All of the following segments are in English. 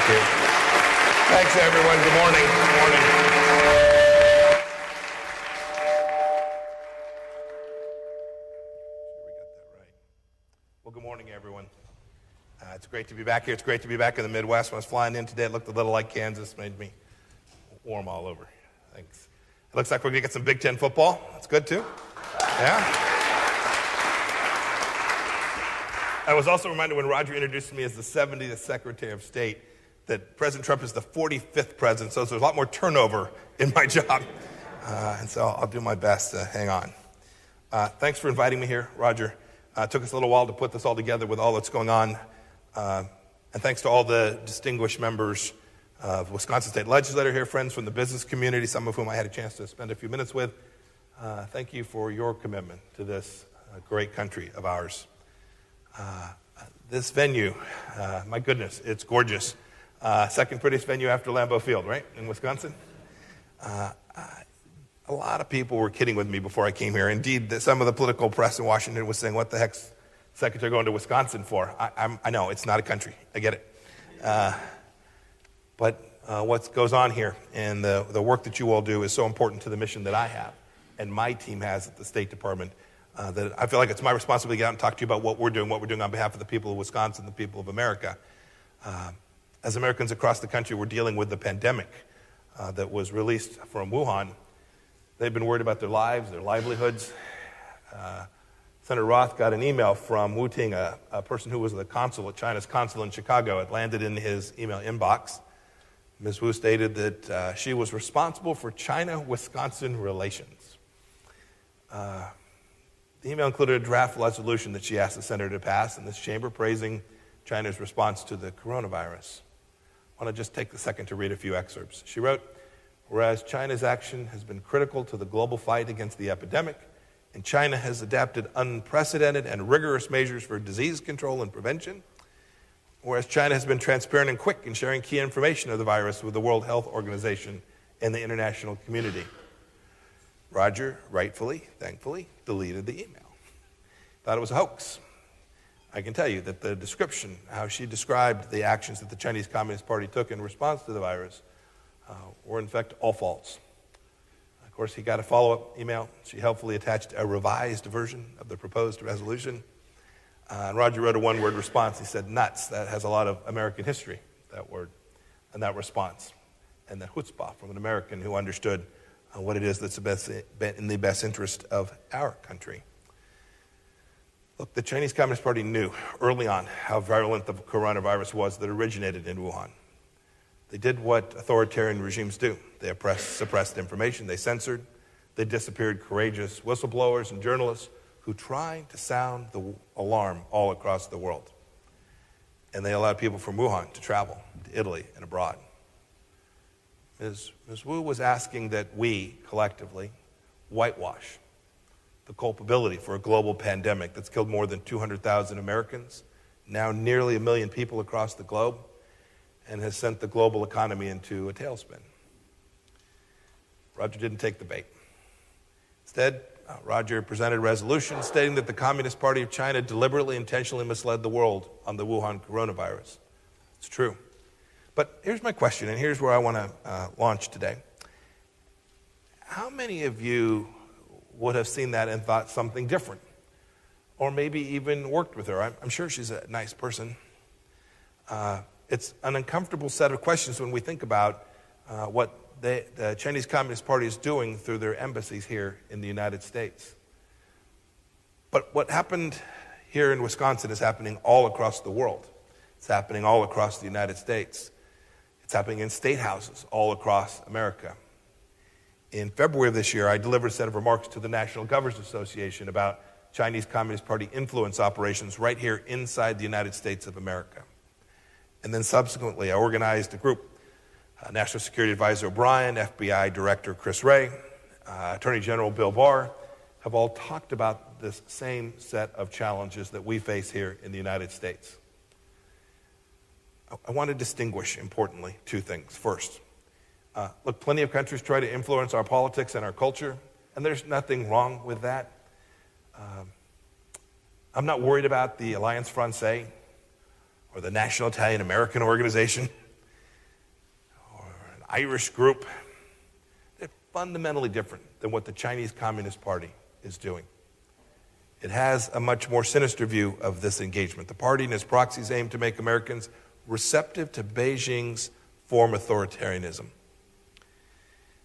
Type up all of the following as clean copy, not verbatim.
Thank you. Thanks, everyone. Good morning. Good morning. We got that right. Well, good morning, everyone. It's great to be back here. It's great to be back in the Midwest. When I was flying in today, it looked a little like Kansas. Made me warm all over. Thanks. It looks like we're going to get some Big Ten football. That's good, too. Yeah. I was also reminded when Roger introduced me as the 70th Secretary of State that President Trump is the 45th president, so there's a lot more turnover in my job. And so I'll do my best to hang on. Thanks for inviting me here, Roger. It took us a little while to put this all together with all that's going on. And thanks to all the distinguished members of Wisconsin State Legislature here, friends from the business community, some of whom I had a chance to spend a few minutes with. Thank you for your commitment to this great country of ours. This venue, my goodness, it's gorgeous. Second prettiest venue after Lambeau Field, right, in Wisconsin? A lot of people were kidding with me before I came here. Indeed, some of the political press in Washington was saying, what the heck's Secretary going to Wisconsin for? I know, it's not a country. I get it. But what goes on here and the work that you all do is so important to the mission that I have and my team has at the State Department that I feel like it's my responsibility to get out and talk to you about what we're doing on behalf of the people of Wisconsin, the people of America. As Americans across the country, we're dealing with the pandemic that was released from Wuhan. They've been worried about their lives, their livelihoods. Senator Roth got an email from Wu Ting, a person who was the consul, China's consul in Chicago. It landed in his email inbox. Ms. Wu stated that she was responsible for China-Wisconsin relations. The email included a draft resolution that she asked the senator to pass in this chamber praising China's response to the coronavirus. I want to just take a second to read a few excerpts. She wrote, whereas China's action has been critical to the global fight against the epidemic, and China has adapted unprecedented and rigorous measures for disease control and prevention, whereas China has been transparent and quick in sharing key information of the virus with the World Health Organization and the international community. Roger, rightfully, thankfully, deleted the email. Thought it was a hoax. I can tell you that the description, how she described the actions that the Chinese Communist Party took in response to the virus, were in fact all false. Of course, he got a follow-up email. She helpfully attached a revised version of the proposed resolution. And Roger wrote a one-word response. He said, nuts. That has a lot of American history, that word, and that response. And that chutzpah from an American who understood what it is that's in the best interest of our country. Look, the Chinese Communist Party knew early on how virulent the coronavirus was that originated in Wuhan. They did what authoritarian regimes do. They suppressed information, they censored, they disappeared courageous whistleblowers and journalists who tried to sound the alarm all across the world. And they allowed people from Wuhan to travel to Italy and abroad. Ms. Wu was asking that we, collectively, whitewash the culpability for a global pandemic that's killed more than 200,000 Americans, now nearly 1 million people across the globe, and has sent the global economy into a tailspin. Roger didn't take the bait. Instead, Roger presented a resolution stating that the Communist Party of China deliberately, intentionally misled the world on the Wuhan coronavirus. It's true. But here's my question, and here's where I want to launch today. How many of you would have seen that and thought something different? Or maybe even worked with her? I'm sure she's a nice person. It's an uncomfortable set of questions when we think about what the Chinese Communist Party is doing through their embassies here in the United States. But what happened here in Wisconsin is happening all across the world. It's happening all across the United States. It's happening in state houses all across America. In February of this year, I delivered a set of remarks to the National Governors Association about Chinese Communist Party influence operations right here inside the United States of America. And then subsequently, I organized a group. National Security Advisor O'Brien, FBI Director Chris Wray, Attorney General Bill Barr have all talked about this same set of challenges that we face here in the United States. I want to distinguish, importantly, two things. First, look, plenty of countries try to influence our politics and our culture, and there's nothing wrong with that. I'm not worried about the Alliance Française or the National Italian American Organization. Irish group. They're fundamentally different than what the Chinese Communist Party is doing. It has a much more sinister view of this engagement. The party and its proxies aim to make Americans receptive to Beijing's form authoritarianism.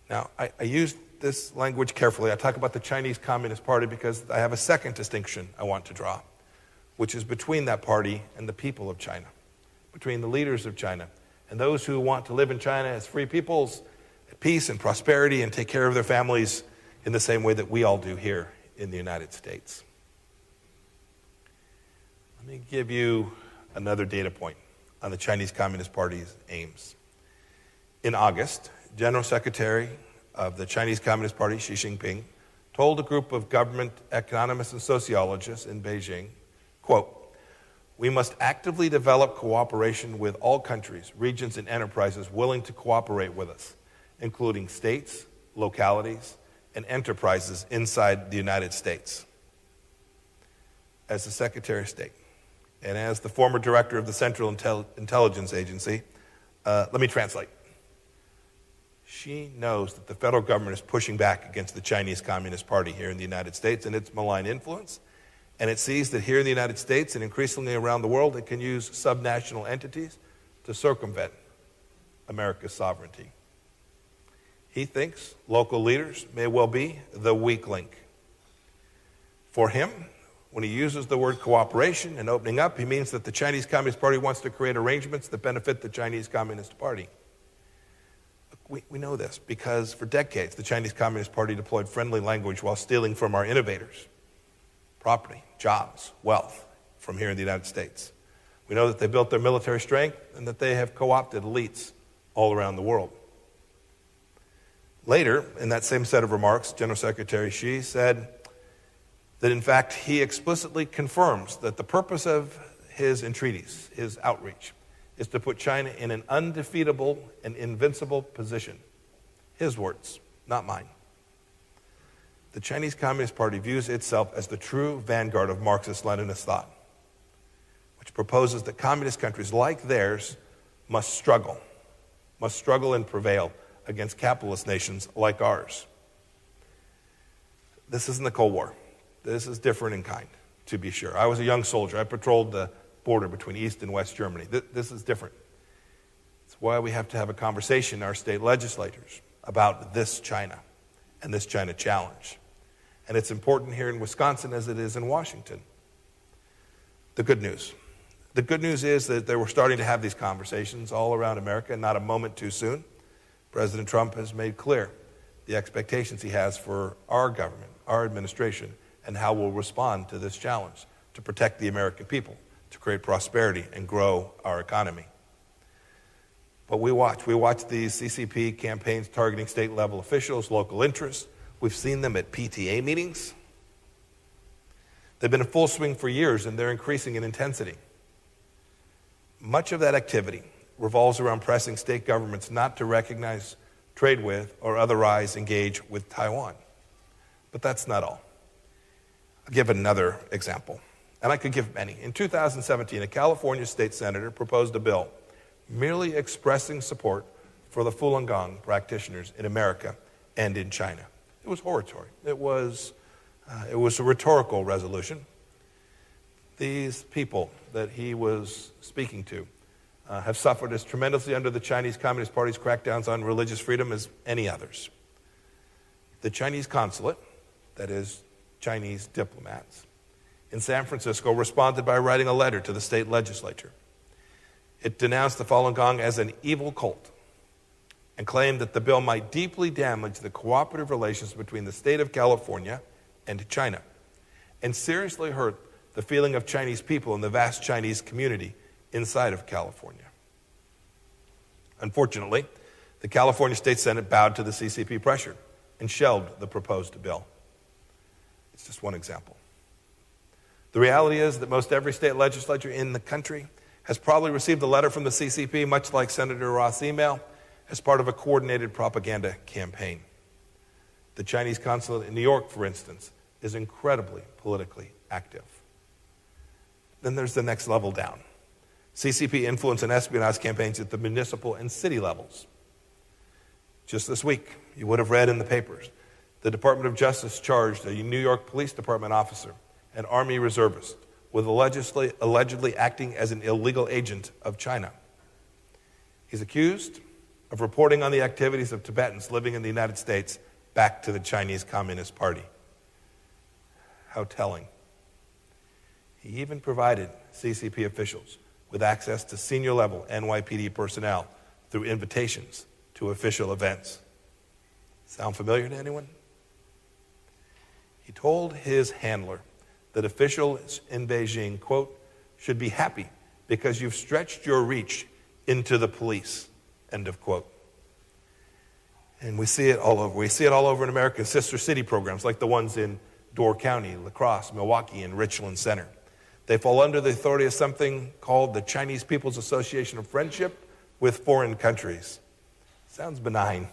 Now, I use this language carefully. I talk about the Chinese Communist Party because I have a second distinction I want to draw, which is between that party and the people of China, between the leaders of China and those who want to live in China as free peoples, at peace and prosperity, and take care of their families in the same way that we all do here in the United States. Let me give you another data point on the Chinese Communist Party's aims. In August, General Secretary of the Chinese Communist Party, Xi Jinping, told a group of government economists and sociologists in Beijing, quote, "We must actively develop cooperation with all countries, regions, and enterprises willing to cooperate with us, including states, localities, and enterprises inside the United States." As the Secretary of State and as the former director of the Central Intelligence Agency, let me translate. She knows that the federal government is pushing back against the Chinese Communist Party here in the United States and its malign influence, and it sees that here in the United States and increasingly around the world, it can use subnational entities to circumvent America's sovereignty. He thinks local leaders may well be the weak link. For him, when he uses the word cooperation and opening up, he means that the Chinese Communist Party wants to create arrangements that benefit the Chinese Communist Party. We know this because for decades, the Chinese Communist Party deployed friendly language while stealing from our innovators, property, jobs, wealth from here in the United States. We know that they built their military strength and that they have co-opted elites all around the world. Later, in that same set of remarks, General Secretary Xi said that, in fact, he explicitly confirms that the purpose of his entreaties, his outreach, is to put China in an undefeatable and invincible position. His words, not mine. The Chinese Communist Party views itself as the true vanguard of Marxist-Leninist thought, which proposes that communist countries like theirs must struggle and prevail against capitalist nations like ours. This isn't the Cold War. This is different in kind, to be sure. I was a young soldier. I patrolled the border between East and West Germany. This is different. It's why we have to have a conversation in our state legislators about this China and this China challenge. And it's important here in Wisconsin as it is in Washington. The good news is that they were starting to have these conversations all around America, not a moment too soon. President Trump has made clear the expectations he has for our government, our administration, and how we'll respond to this challenge to protect the American people, to create prosperity and grow our economy. But we watch these CCP campaigns targeting state-level officials, local interests. We've seen them at PTA meetings. They've been in full swing for years, and they're increasing in intensity. Much of that activity revolves around pressing state governments not to recognize, trade with, or otherwise engage with Taiwan. But that's not all. I'll give another example. And I could give many. In 2017, a California state senator proposed a bill merely expressing support for the Falun Gong practitioners in America and in China. It was hortatory. It was a rhetorical resolution. These people that he was speaking to have suffered as tremendously under the Chinese Communist Party's crackdowns on religious freedom as any others. The Chinese consulate, that is, Chinese diplomats, in San Francisco responded by writing a letter to the state legislature. It denounced the Falun Gong as an evil cult and claimed that the bill might deeply damage the cooperative relations between the state of California and China and seriously hurt the feeling of Chinese people in the vast Chinese community inside of California. Unfortunately, the California State Senate bowed to the CCP pressure and shelved the proposed bill. It's just one example. The reality is that most every state legislature in the country has probably received a letter from the CCP, much like Senator Roth's email, as part of a coordinated propaganda campaign. The Chinese consulate in New York, for instance, is incredibly politically active. Then there's the next level down. CCP influence and espionage campaigns at the municipal and city levels. Just this week, you would have read in the papers, the Department of Justice charged a New York Police Department officer, an Army reservist, with allegedly acting as an illegal agent of China. He's accused of reporting on the activities of Tibetans living in the United States back to the Chinese Communist Party. How telling. He even provided CCP officials with access to senior-level NYPD personnel through invitations to official events. Sound familiar to anyone? He told his handler that officials in Beijing, quote, should be happy because you've stretched your reach into the police, end of quote. And we see it all over. We see it all over in America's sister city programs like the ones in Door County, La Crosse, Milwaukee, and Richland Center. They fall under the authority of something called the Chinese People's Association of Friendship with Foreign Countries. Sounds benign.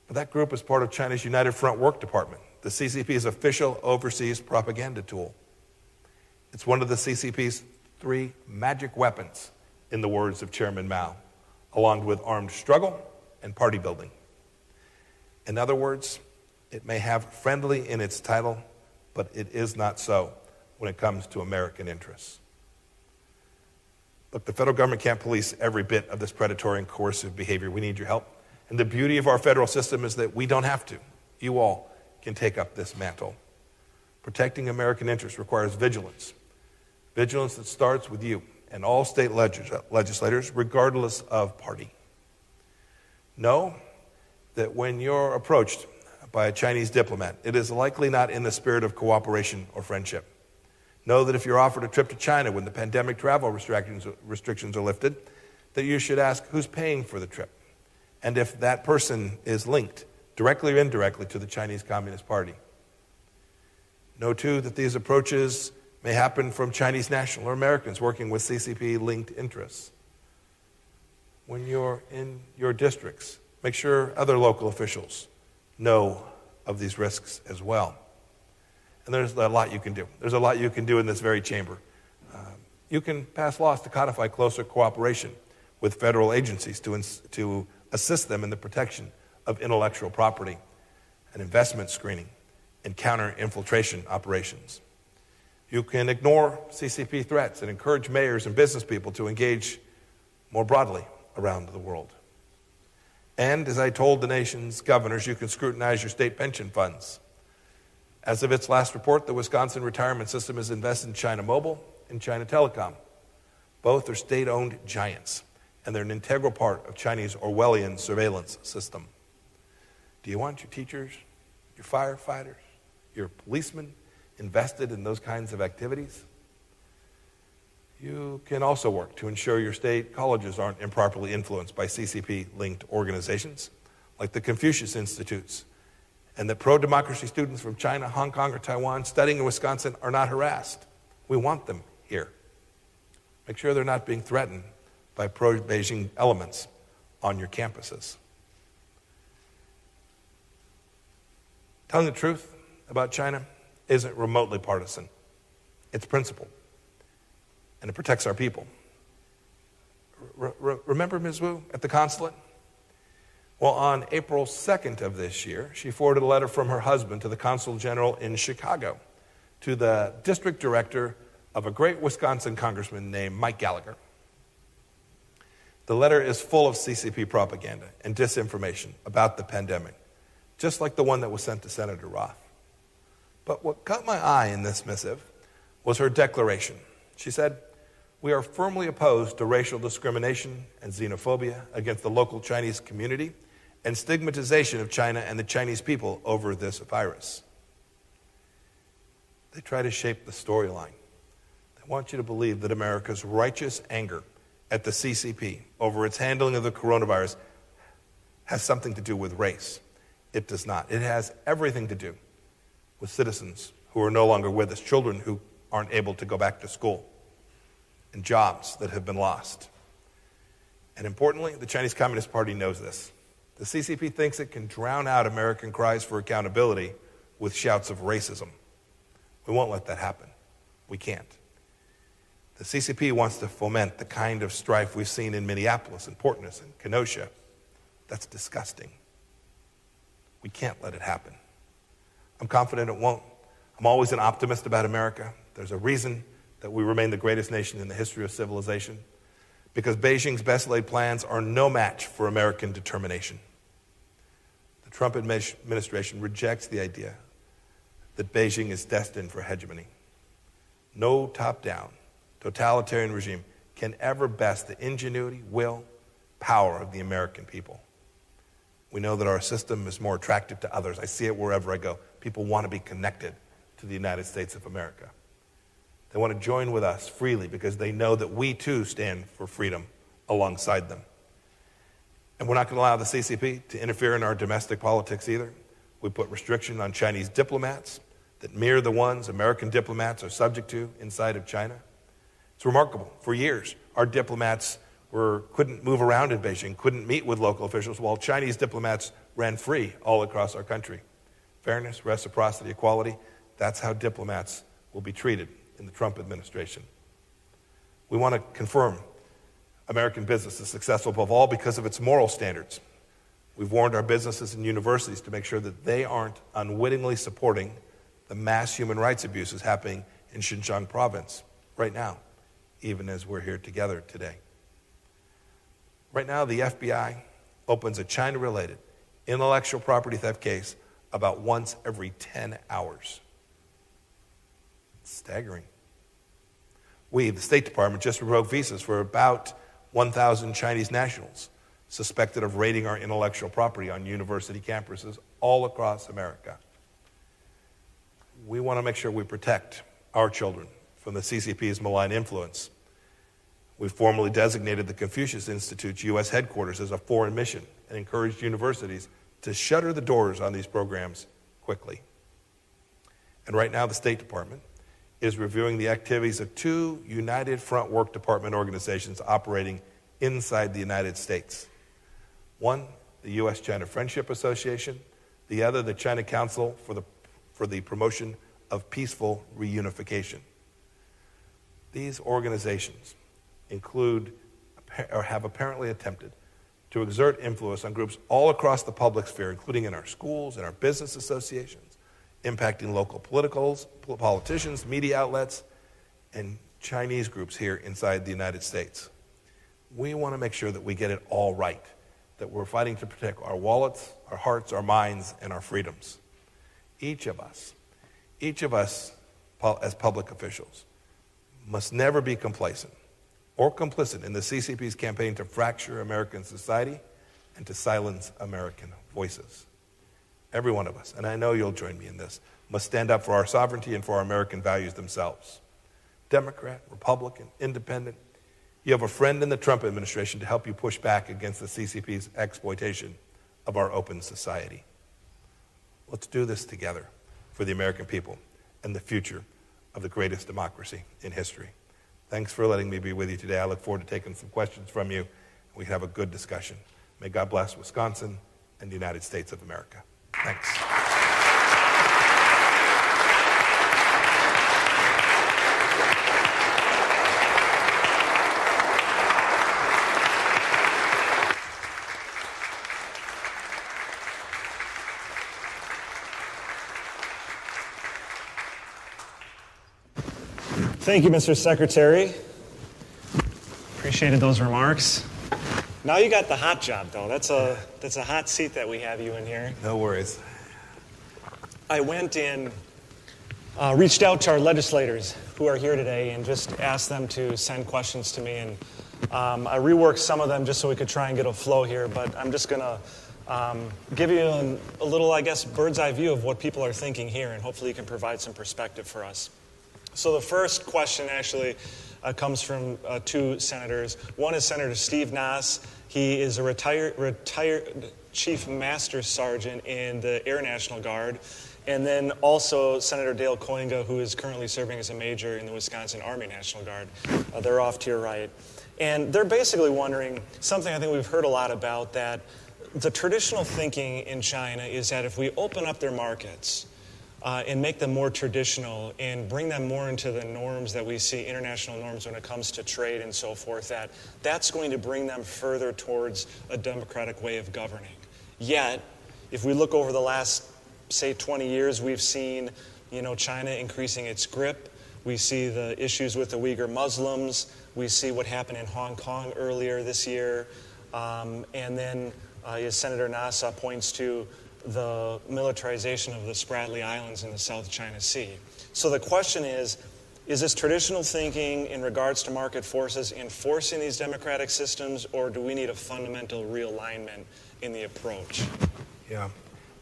But that group is part of China's United Front Work Department, the CCP's official overseas propaganda tool. It's one of the CCP's 3 magic weapons, in the words of Chairman Mao, along with armed struggle and party building. In other words, it may have friendly in its title, but it is not so when it comes to American interests. Look, the federal government can't police every bit of this predatory and coercive behavior. We need your help. And the beauty of our federal system is that we don't have to. You all can take up this mantle. Protecting American interests requires vigilance. Vigilance that starts with you and all state legislators, regardless of party. Know that when you're approached by a Chinese diplomat, it is likely not in the spirit of cooperation or friendship. Know that if you're offered a trip to China when the pandemic travel restrictions are lifted, that you should ask who's paying for the trip, and if that person is linked, directly or indirectly, to the Chinese Communist Party. Know, too, that these approaches may happen from Chinese national or Americans working with CCP-linked interests. When you're in your districts, make sure other local officials know of these risks as well. And there's a lot you can do. There's a lot you can do in this very chamber. You can pass laws to codify closer cooperation with federal agencies to assist them in the protection of intellectual property and investment screening and counter-infiltration operations. You can ignore CCP threats and encourage mayors and business people to engage more broadly around the world. And as I told the nation's governors, you can scrutinize your state pension funds. As of its last report, the Wisconsin retirement system is invested in China Mobile and China Telecom. Both are state-owned giants, and they're an integral part of Chinese Orwellian surveillance system. Do you want your teachers, your firefighters, your policemen invested in those kinds of activities? You can also work to ensure your state colleges aren't improperly influenced by CCP-linked organizations like the Confucius Institutes, and that pro-democracy students from China, Hong Kong, or Taiwan studying in Wisconsin are not harassed. We want them here. Make sure they're not being threatened by pro-Beijing elements on your campuses. Telling the truth about China isn't remotely partisan. It's principled, and it protects our people. Remember Ms. Wu at the consulate? Well, on April 2nd of this year, she forwarded a letter from her husband to the Consul General in Chicago, to the district director of a great Wisconsin congressman named Mike Gallagher. The letter is full of CCP propaganda and disinformation about the pandemic, just like the one that was sent to Senator Roth. But what caught my eye in this missive was her declaration. She said, "We are firmly opposed to racial discrimination and xenophobia against the local Chinese community and stigmatization of China and the Chinese people over this virus." They try to shape the storyline. They want you to believe that America's righteous anger at the CCP over its handling of the coronavirus has something to do with race. It does not. It has everything to do with citizens who are no longer with us, children who aren't able to go back to school, and jobs that have been lost. And importantly, the Chinese Communist Party knows this. The CCP thinks it can drown out American cries for accountability with shouts of racism. We won't let that happen. We can't. The CCP wants to foment the kind of strife we've seen in Minneapolis and Portland and Kenosha, That's disgusting. We can't let it happen. I'm confident it won't. I'm always an optimist about America. There's a reason that we remain the greatest nation in the history of civilization, because Beijing's best laid plans are no match for American determination. The Trump administration rejects the idea that Beijing is destined for hegemony. No top-down, totalitarian regime can ever best the ingenuity, will, power of the American people. We know that our system is more attractive to others. I see it wherever I go. People want to be connected to the United States of America. They want to join with us freely because they know that we too stand for freedom alongside them. And we're not going to allow the CCP to interfere in our domestic politics either. We put restriction on Chinese diplomats that mirror the ones American diplomats are subject to inside of China. It's remarkable. For years, our diplomats couldn't move around in Beijing, couldn't meet with local officials, while Chinese diplomats ran free all across our country. Fairness, reciprocity, equality, that's how diplomats will be treated in the Trump administration. We want to confirm American business is successful above all because of its moral standards. We've warned our businesses and universities to make sure that they aren't unwittingly supporting the mass human rights abuses happening in Xinjiang province right now, even as we're here together today. Right now, the FBI opens a China-related intellectual property theft case about once every 10 hours. It's staggering. We, the State Department, just revoked visas for about 1,000 Chinese nationals suspected of raiding our intellectual property on university campuses all across America. We want to make sure we protect our children from the CCP's malign influence. We formally designated the Confucius Institute's U.S. headquarters as a foreign mission and encouraged universities to shutter the doors on these programs quickly. And right now, the State Department is reviewing the activities of two United Front Work Department organizations operating inside the United States. One, the U.S.-China Friendship Association, the other, the China Council for the Promotion of Peaceful Reunification. These organizations include or have apparently attempted to exert influence on groups all across the public sphere, including in our schools and our business associations, impacting local politicians, media outlets, and Chinese groups here inside the United States. We want to make sure that we get it all right, that we're fighting to protect our wallets, our hearts, our minds, and our freedoms. Each of us as public officials must never be complacent or complicit in the CCP's campaign to fracture American society and to silence American voices. Every one of us, and I know you'll join me in this, must stand up for our sovereignty and for our American values themselves. Democrat, Republican, Independent, you have a friend in the Trump administration to help you push back against the CCP's exploitation of our open society. Let's do this together for the American people and the future of the greatest democracy in history. Thanks for letting me be with you today. I look forward to taking some questions from you. We can have a good discussion. May God bless Wisconsin and the United States of America. Thanks. Thank you, Mr. Secretary. Appreciated those remarks. Now you got the hot job, though. That's a hot seat that we have you in here. No worries. I went and reached out to our legislators who are here today and just asked them to send questions to me. And I reworked some of them just so we could try and get a flow here. But I'm just going to give you a little, I guess, bird's eye view of what people are thinking here. And hopefully you can provide some perspective for us. So the first question actually comes from two senators. One is Senator Steve Nass. He is a retired Chief Master Sergeant in the Air National Guard. And then also Senator Dale Koinga, who is currently serving as a major in the Wisconsin Army National Guard. They're off to your right. And they're basically wondering something I think we've heard a lot about, that the traditional thinking in China is that if we open up their markets, and make them more traditional and bring them more into the norms that we see, international norms when it comes to trade and so forth, that's going to bring them further towards a democratic way of governing. Yet, if we look over the last, say, 20 years, we've seen, China increasing its grip. We see the issues with the Uyghur Muslims. We see what happened in Hong Kong earlier this year. And then, as Senator Nasa points to, the militarization of the Spratly Islands in the South China Sea. So the question is this traditional thinking in regards to market forces enforcing these democratic systems, or do we need a fundamental realignment in the approach? Yeah.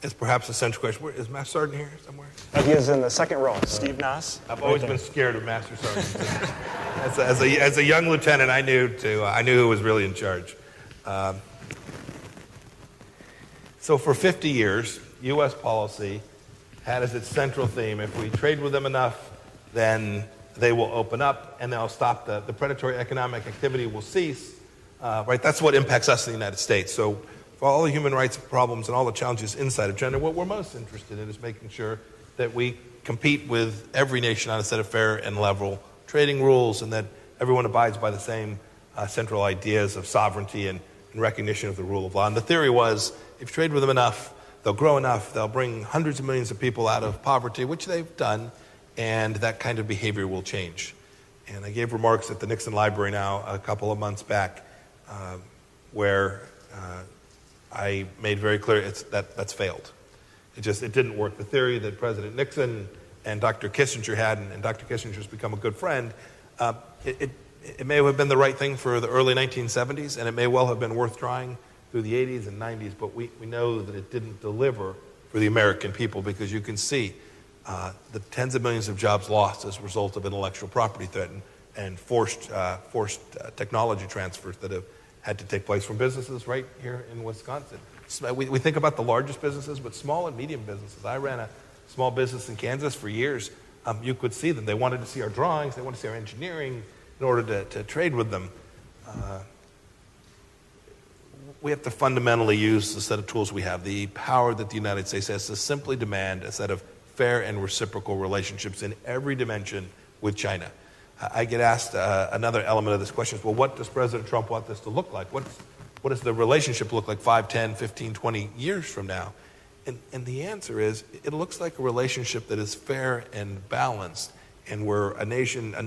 It's perhaps a central question. Is Master Sergeant here somewhere? He is in the second row. Steve Nass. I've always been scared of Master Sergeant. as a young lieutenant, I knew who was really in charge. So for 50 years, U.S. policy had as its central theme, if we trade with them enough, then they will open up and they'll stop the predatory economic activity will cease. Right? That's what impacts us in the United States. So for all the human rights problems and all the challenges inside of China, what we're most interested in is making sure that we compete with every nation on a set of fair and level trading rules and that everyone abides by the same central ideas of sovereignty and recognition of the rule of law. And the theory was, if you trade with them enough, they'll grow enough, they'll bring hundreds of millions of people out of poverty, which they've done, and that kind of behavior will change. And I gave remarks at the Nixon Library now a couple of months back where I made very clear that's failed. It didn't work. The theory that President Nixon and Dr. Kissinger had, and Dr. Kissinger's become a good friend, it may have been the right thing for the early 1970s, and it may well have been worth trying through the 80s and 90s, but we know that it didn't deliver for the American people because you can see the tens of millions of jobs lost as a result of intellectual property threat and forced technology transfers that have had to take place from businesses right here in Wisconsin. We think about the largest businesses, but small and medium businesses. I ran a small business in Kansas for years. You could see them. They wanted to see our drawings. They wanted to see our engineering in order to trade with them. We have to fundamentally use the set of tools we have, the power that the United States has to simply demand a set of fair and reciprocal relationships in every dimension with China. I get asked another element of this question is, well, what does President Trump want this to look like? What does the relationship look like 5, 10, 15, 20 years from now? And the answer is, it looks like a relationship that is fair and balanced, and where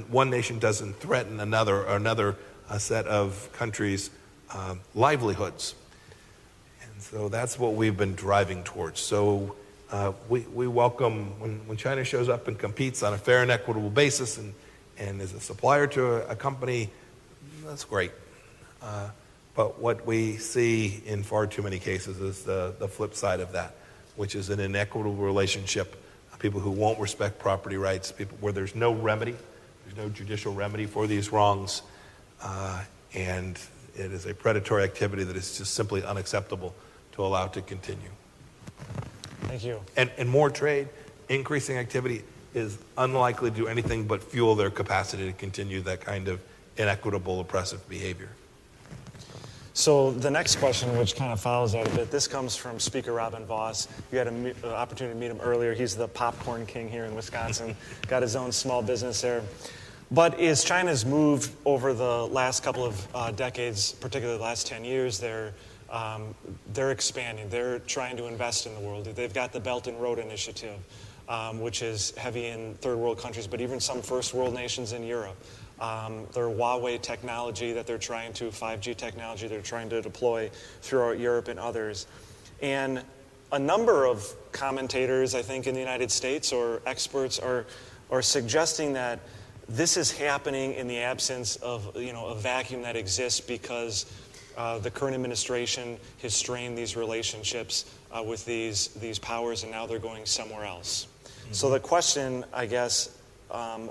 one nation doesn't threaten another or another set of countries' livelihoods. And so that's what we've been driving towards. So we welcome when China shows up and competes on a fair and equitable basis and is a supplier to a company, that's great. But what we see in far too many cases is the flip side of that, which is an inequitable relationship, people who won't respect property rights, people where there's no remedy, there's no judicial remedy for these wrongs, and it is a predatory activity that is just simply unacceptable to allow to continue. Thank you. And more trade, increasing activity is unlikely to do anything but fuel their capacity to continue that kind of inequitable, oppressive behavior. So the next question, which kind of follows that a bit, this comes from Speaker Robin Vos. You had an opportunity to meet him earlier. He's the popcorn king here in Wisconsin, got his own small business there. But as China's moved over the last couple of decades, particularly the last 10 years, they're expanding. They're trying to invest in the world. They've got the Belt and Road Initiative, which is heavy in third world countries, but even some first world nations in Europe. Their Huawei technology that they're trying to, 5G technology they're trying to deploy throughout Europe and others. And a number of commentators, I think, in the United States or experts are suggesting that this is happening in the absence of a vacuum that exists because the current administration has strained these relationships with these powers, and now they're going somewhere else. Mm-hmm. So the question, I guess,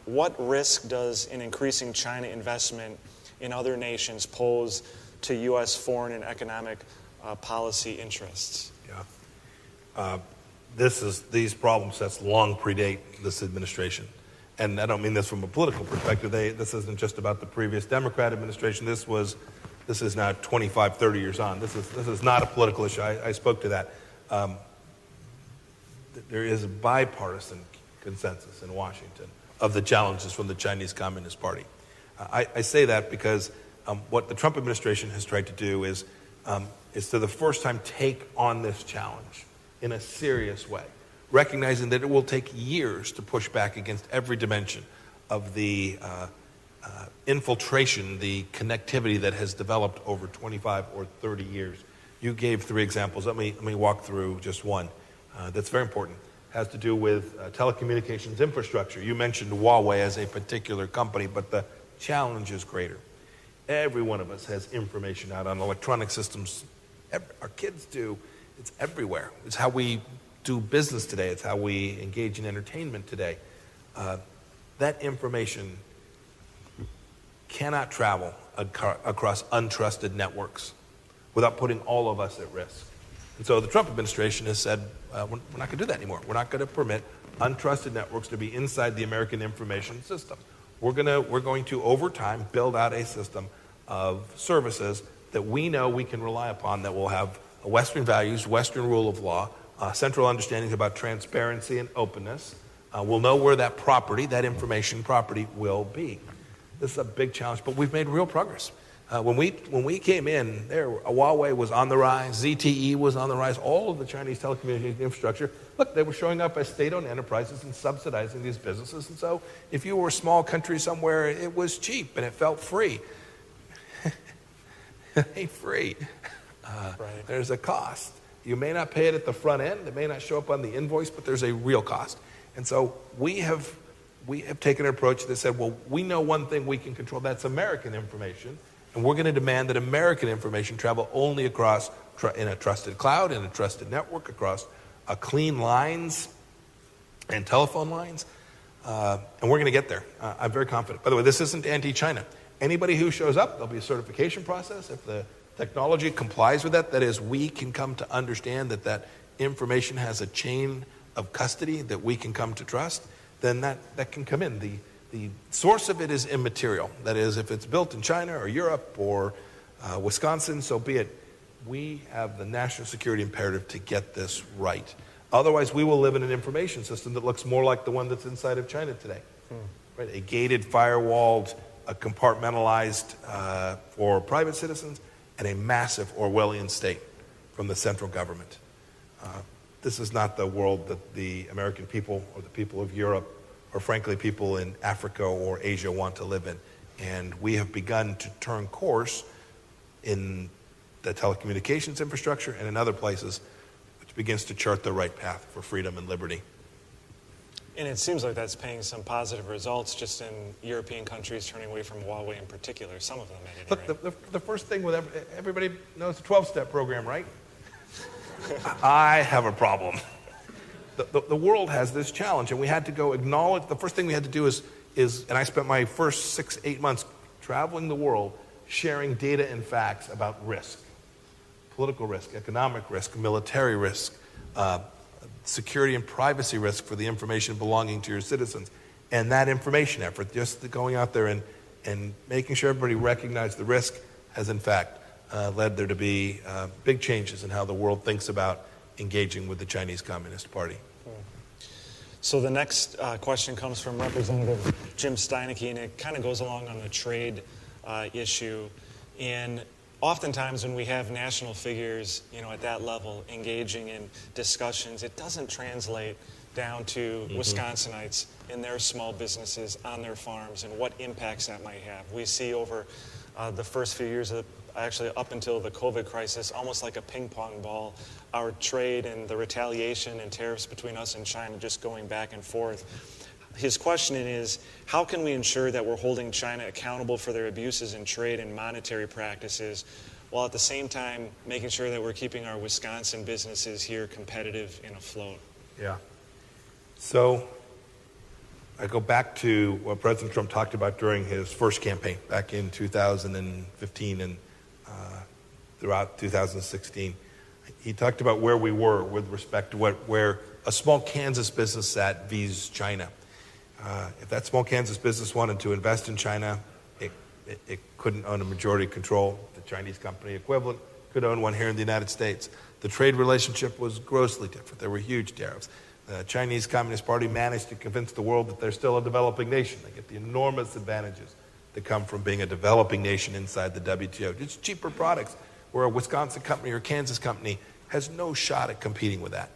what risk does an increasing China investment in other nations pose to U.S. foreign and economic policy interests? Yeah. These problem sets long predate this administration. And I don't mean this from a political perspective. This isn't just about the previous Democrat administration. This is now 25, 30 years on. This is not a political issue. I spoke to that. there is a bipartisan consensus in Washington of the challenges from the Chinese Communist Party. I say that because what the Trump administration has tried to do is for the first time take on this challenge in a serious way, recognizing that it will take years to push back against every dimension of the infiltration, the connectivity that has developed over 25 or 30 years. You gave 3 examples. Let me walk through just one that's very important. It has to do with telecommunications infrastructure. You mentioned Huawei as a particular company, but the challenge is greater. Every one of us has information out on electronic systems. Our kids do. It's everywhere. It's how we do business today. It's how we engage in entertainment today. That information cannot travel across untrusted networks without putting all of us at risk. And so the Trump administration has said, we're not going to do that anymore. We're not going to permit untrusted networks to be inside the American information system. We're going to, over time, build out a system of services that we know we can rely upon that will have Western values, Western rule of law, central understandings about transparency and openness. We'll know where that property, that information property, will be. This is a big challenge, but we've made real progress. When we came in, Huawei was on the rise, ZTE was on the rise, all of the Chinese telecommunications infrastructure. Look, they were showing up as state-owned enterprises and subsidizing these businesses. And so if you were a small country somewhere, it was cheap and it felt free. It ain't free. Right. There's a cost. You may not pay it at the front end. It may not show up on the invoice, but there's a real cost. And so we have taken an approach that said, well, we know one thing we can control. That's American information. And we're going to demand that American information travel only across in a trusted cloud, in a trusted network, across clean lines and telephone lines. And we're going to get there. I'm very confident. By the way, this isn't anti-China. Anybody who shows up, there'll be a certification process. If the technology complies with that, that is, we can come to understand that information has a chain of custody that we can come to trust, then that can come in. The source of it is immaterial. That is, if it's built in China or Europe or Wisconsin, so be it. We have the national security imperative to get this right. Otherwise, we will live in an information system that looks more like the one that's inside of China today. Right? A gated, firewalled, a compartmentalized for private citizens, and a massive Orwellian state from the central government. This is not the world that the American people or the people of Europe or frankly people in Africa or Asia want to live in. And we have begun to turn course in the telecommunications infrastructure and in other places, which begins to chart the right path for freedom and liberty. And it seems like that's paying some positive results just in European countries turning away from Huawei in particular, some of them at any rate. Look, the first thing with everybody knows the 12-step program, right? I have a problem. The world has this challenge, and we had to go acknowledge. The first thing we had to do is, and I spent my first 6-8 months traveling the world, sharing data and facts about risk, political risk, economic risk, military risk, security and privacy risk for the information belonging to your citizens. And that information effort, just going out there and making sure everybody recognized the risk, has in fact led there to be big changes in how the world thinks about engaging with the Chinese Communist Party. So the next question comes from Representative Jim Steineke, and it kind of goes along on the trade issue. And oftentimes when we have national figures, at that level engaging in discussions, it doesn't translate down to Wisconsinites in their small businesses, on their farms, and what impacts that might have. We see over the first few years actually up until the COVID crisis, almost like a ping pong ball, our trade and the retaliation and tariffs between us and China just going back and forth. His question is, how can we ensure that we're holding China accountable for their abuses in trade and monetary practices, while at the same time making sure that we're keeping our Wisconsin businesses here competitive and afloat? Yeah. So I go back to what President Trump talked about during his first campaign back in 2015 and throughout 2016. He talked about where we were with respect to where a small Kansas business sat vis China. If that small Kansas business wanted to invest in China, it couldn't own a majority control. The Chinese company equivalent could own one here in the United States. The trade relationship was grossly different. There were huge tariffs. The Chinese Communist Party managed to convince the world that they're still a developing nation. They get the enormous advantages that come from being a developing nation inside the WTO. It's cheaper products, where a Wisconsin company or Kansas company has no shot at competing with that.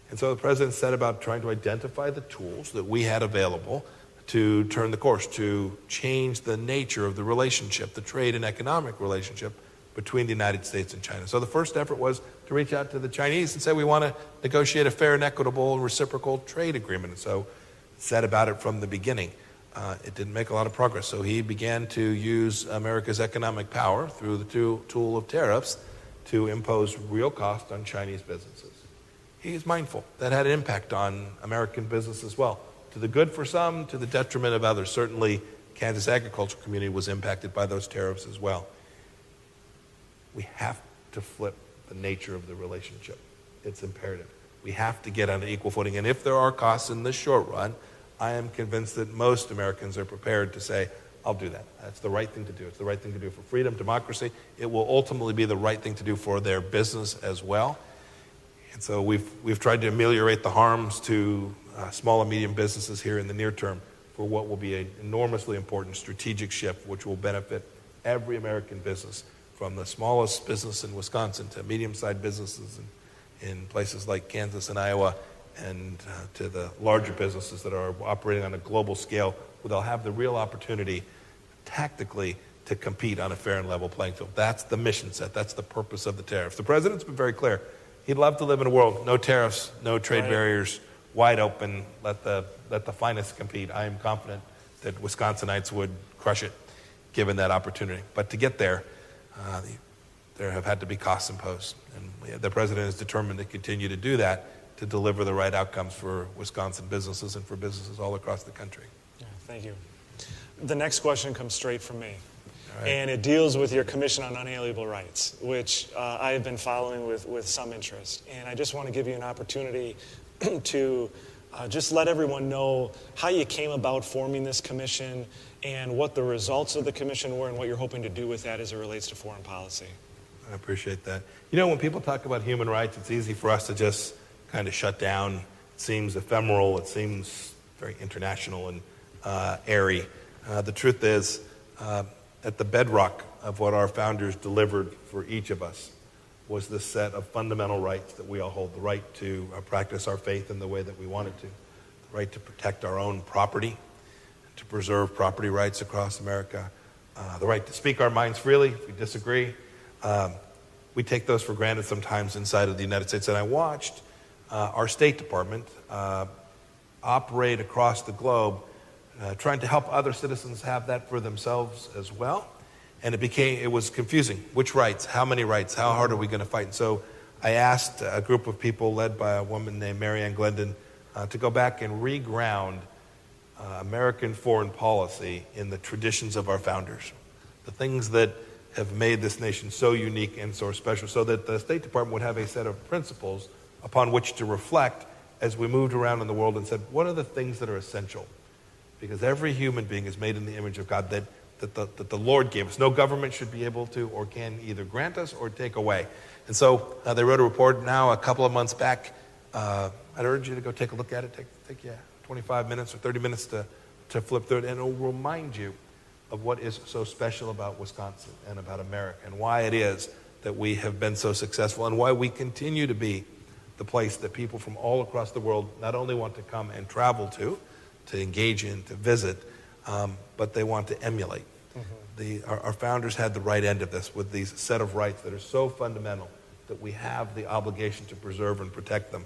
And so the president set about trying to identify the tools that we had available to turn the course, to change the nature of the relationship, the trade and economic relationship between the United States and China. So the first effort was to reach out to the Chinese and say, we want to negotiate a fair and equitable reciprocal trade agreement. And so set about it from the beginning. It didn't make a lot of progress. So he began to use America's economic power through the tool of tariffs to impose real cost on Chinese businesses. He is mindful that had an impact on American business as well, to the good for some, to the detriment of others. Certainly, Kansas agricultural community was impacted by those tariffs as well. We have to flip the nature of the relationship. It's imperative. We have to get on an equal footing. And if there are costs in the short run, I am convinced that most Americans are prepared to say, I'll do that. That's the right thing to do. It's the right thing to do for freedom, democracy. It will ultimately be the right thing to do for their business as well. And so we've tried to ameliorate the harms to small and medium businesses here in the near term for what will be an enormously important strategic shift, which will benefit every American business, from the smallest business in Wisconsin to medium-sized businesses in places like Kansas and Iowa, and to the larger businesses that are operating on a global scale, where they'll have the real opportunity tactically to compete on a fair and level playing field. That's the mission set. That's the purpose of the tariffs. The president's been very clear. He'd love to live in a world, no tariffs, no trade barriers, wide open, let the finest compete. I am confident that Wisconsinites would crush it, given that opportunity. But to get there, there have had to be costs imposed. And the president is determined to continue to do that, to deliver the right outcomes for Wisconsin businesses and for businesses all across the country. Yeah, thank you. The next question comes straight from me. Right. And it deals with your Commission on Unalienable Rights, which I have been following with some interest. And I just want to give you an opportunity to just let everyone know how you came about forming this commission and what the results of the commission were and what you're hoping to do with that as it relates to foreign policy. I appreciate that. You know, when people talk about human rights, it's easy for us to just kind of shut down. It seems ephemeral. It seems very international and airy. The truth is, at the bedrock of what our founders delivered for each of us was this set of fundamental rights that we all hold: the right to practice our faith in the way that we wanted to, the right to protect our own property, to preserve property rights across America, the right to speak our minds freely if we disagree. We take those for granted sometimes inside of the United States. And I watched our State Department operate across the globe, trying to help other citizens have that for themselves as well. And it was confusing. Which rights? How many rights? How hard are we going to fight? And so I asked a group of people led by a woman named Marianne Glendon to go back and reground American foreign policy in the traditions of our founders, the things that have made this nation so unique and so special, so that the State Department would have a set of principles upon which to reflect as we moved around in the world and said, what are the things that are essential? Because every human being is made in the image of God that the Lord gave us. No government should be able to or can either grant us or take away. And so they wrote a report now a couple of months back. I'd urge you to go take a look at it. Take 25 minutes or 30 minutes to flip through it, and it will remind you of what is so special about Wisconsin and about America, and why it is that we have been so successful, and why we continue to be the place that people from all across the world not only want to come and travel to engage in, to visit, but they want to emulate. Mm-hmm. Our founders had the right end of this with these set of rights that are so fundamental that we have the obligation to preserve and protect them.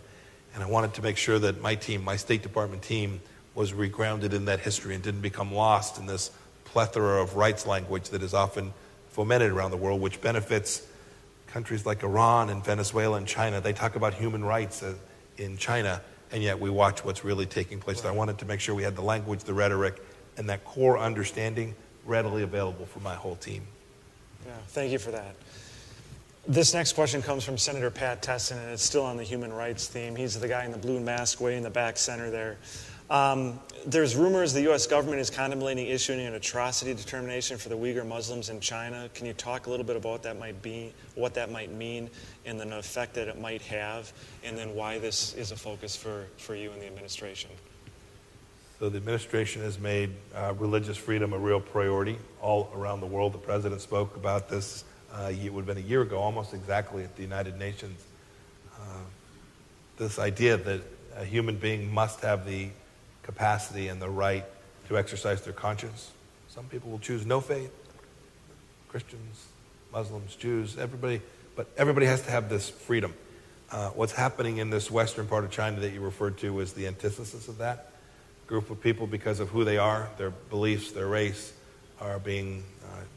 And I wanted to make sure that my team, my State Department team, was regrounded in that history and didn't become lost in this plethora of rights language that is often fomented around the world, which benefits countries like Iran and Venezuela and China. They talk about human rights in China, and yet we watch what's really taking place there. I wanted to make sure we had the language, the rhetoric, and that core understanding readily available for my whole team. Yeah, thank you for that. This next question comes from Senator Pat Tesson, and it's still on the human rights theme. He's the guy in the blue mask way in the back center there. There's rumors the U.S. government is contemplating issuing an atrocity determination for the Uyghur Muslims in China. Can you talk a little bit about what that might mean, and the effect that it might have, and then why this is a focus for you and the administration? So the administration has made religious freedom a real priority all around the world. The president spoke about this, it would have been a year ago, almost exactly, at the United Nations. This idea that a human being must have the capacity and the right to exercise their conscience. Some people will choose no faith, Christians, Muslims, Jews, everybody, but everybody has to have this freedom. What's happening in this western part of China that you referred to is the antithesis of that. A group of people, because of who they are, their beliefs, their race, are being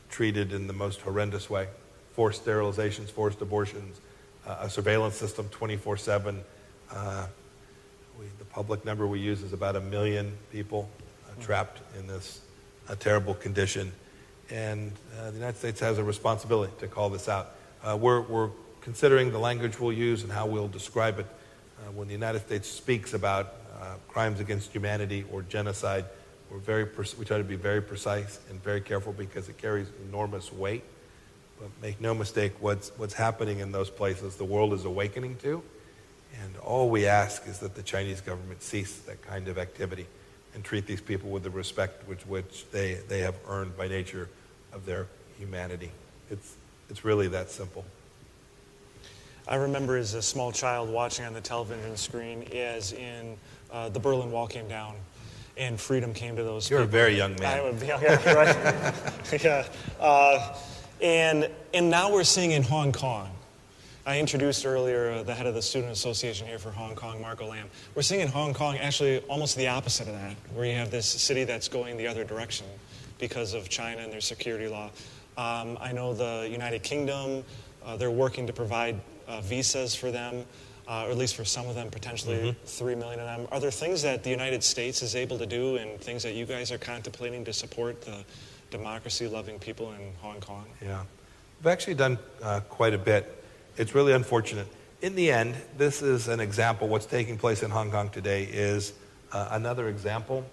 treated in the most horrendous way. Forced sterilizations, forced abortions, a surveillance system 24/7. The public number we use is about 1 million people trapped in this terrible condition. And the United States has a responsibility to call this out. We're considering the language we'll use and how we'll describe it. When the United States speaks about crimes against humanity or genocide, we try to be very precise and very careful because it carries enormous weight. But make no mistake, what's happening in those places, the world is awakening to. And all we ask is that the Chinese government cease that kind of activity and treat these people with the respect which they have earned by nature of their humanity. It's really that simple. I remember as a small child watching on the television screen as in the Berlin Wall came down and freedom came to those You're people. a very young man. I would be, yeah, right. Yeah. And now we're seeing in Hong Kong. I introduced earlier the head of the Student Association here for Hong Kong, Marco Lam. We're seeing in Hong Kong actually almost the opposite of that, where you have this city that's going the other direction because of China and their security law. I know the United Kingdom, they're working to provide visas for them, or at least for some of them, potentially 3 million of them. Are there things that the United States is able to do and things that you guys are contemplating to support the democracy-loving people in Hong Kong? Yeah. We've actually done quite a bit. It's really unfortunate. In the end, this is an example. What's taking place in Hong Kong today is another example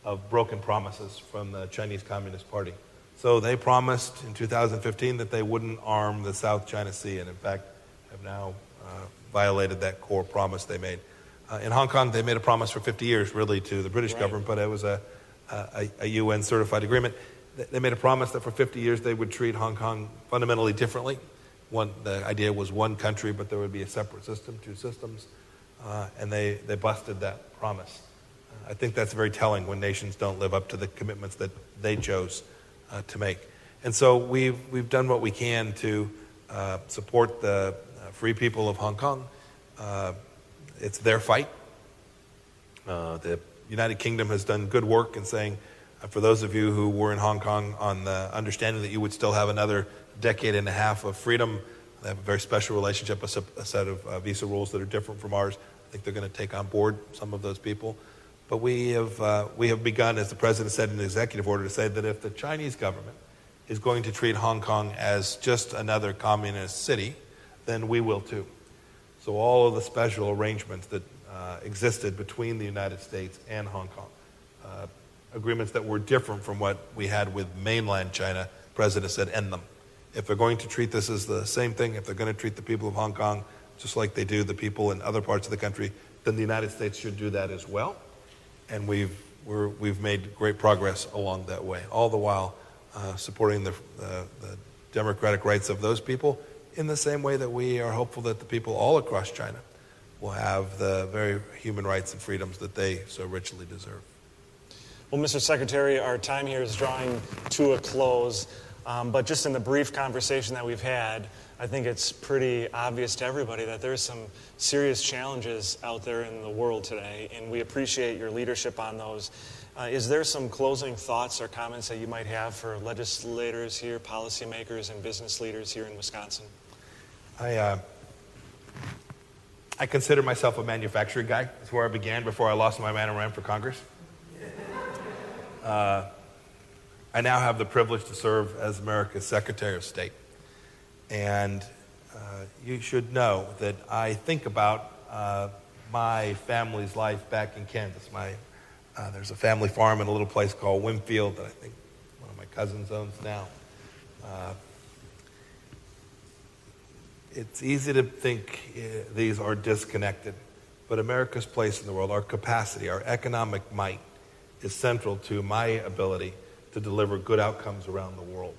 of broken promises from the Chinese Communist Party. So they promised in 2015 that they wouldn't arm the South China Sea, and in fact have now violated that core promise they made. In Hong Kong, they made a promise for 50 years, really, to the British government, but it was a UN-certified agreement. They made a promise that for 50 years they would treat Hong Kong fundamentally differently. The idea was one country, but there would be a separate system, two systems, and they busted that promise. I think that's very telling when nations don't live up to the commitments that they chose to make. And so we've done what we can to support the free people of Hong Kong. It's their fight. The United Kingdom has done good work in saying, for those of you who were in Hong Kong on the understanding that you would still have another decade and a half of freedom, they have a very special relationship, a set of visa rules that are different from ours. I think they're going to take on board some of those people. But we have begun, as the president said in the executive order, to say that if the Chinese government is going to treat Hong Kong as just another communist city, then we will too. So all of the special arrangements that existed between the United States and Hong Kong, agreements that were different from what we had with mainland China, the president said, end them. If they're going to treat this as the same thing, if they're going to treat the people of Hong Kong just like they do the people in other parts of the country, then the United States should do that as well. And we've made great progress along that way, all the while supporting the democratic rights of those people in the same way that we are hopeful that the people all across China will have the very human rights and freedoms that they so richly deserve. Well, Mr. Secretary, our time here is drawing to a close, but just in the brief conversation that we've had, I think it's pretty obvious to everybody that there's some serious challenges out there in the world today, and we appreciate your leadership on those. Is there some closing thoughts or comments that you might have for legislators here, policymakers, and business leaders here in Wisconsin? I consider myself a manufacturing guy. That's where I began before I lost my mind and ran for Congress. I now have the privilege to serve as America's Secretary of State. And you should know that I think about my family's life back in Kansas. My There's a family farm in a little place called Winfield that I think one of my cousins owns now. It's easy to think these are disconnected, but America's place in the world, our capacity, our economic might, is central to my ability to deliver good outcomes around the world.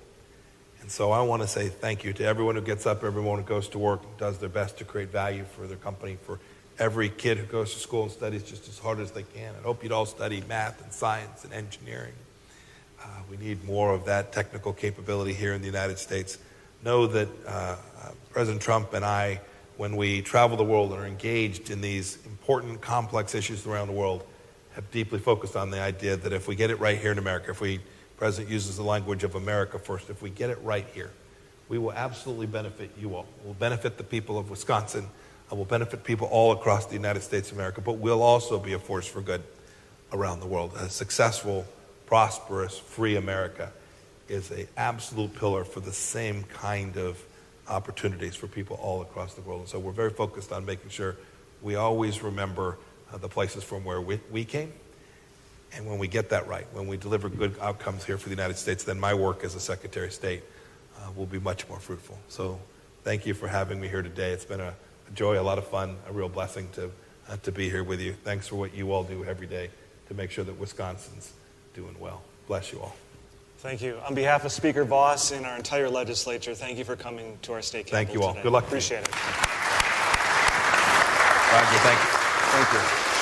And so I want to say thank you to everyone who gets up, everyone who goes to work, and does their best to create value for their company, for every kid who goes to school and studies just as hard as they can. I hope you'd all study math and science and engineering. We need more of that technical capability here in the United States. Know that President Trump and I, when we travel the world and are engaged in these important, complex issues around the world, have deeply focused on the idea that if we get it right here in America, if the President uses the language of America first, if we get it right here, we will absolutely benefit you all. We'll benefit the people of Wisconsin. We'll benefit people all across the United States of America, but we'll also be a force for good around the world. A successful, prosperous, free America is an absolute pillar for the same kind of opportunities for people all across the world. And so we're very focused on making sure we always remember the places from where we came. And when we get that right, when we deliver good outcomes here for the United States, then my work as a Secretary of State will be much more fruitful. So thank you for having me here today. It's been a joy, a lot of fun, a real blessing to be here with you. Thanks for what you all do every day to make sure that Wisconsin's doing well. Bless you all. Thank you. On behalf of Speaker Voss and our entire legislature, thank you for coming to our state capitol Thank you all. today. Good luck. Appreciate it. Roger, thank you. Thank you.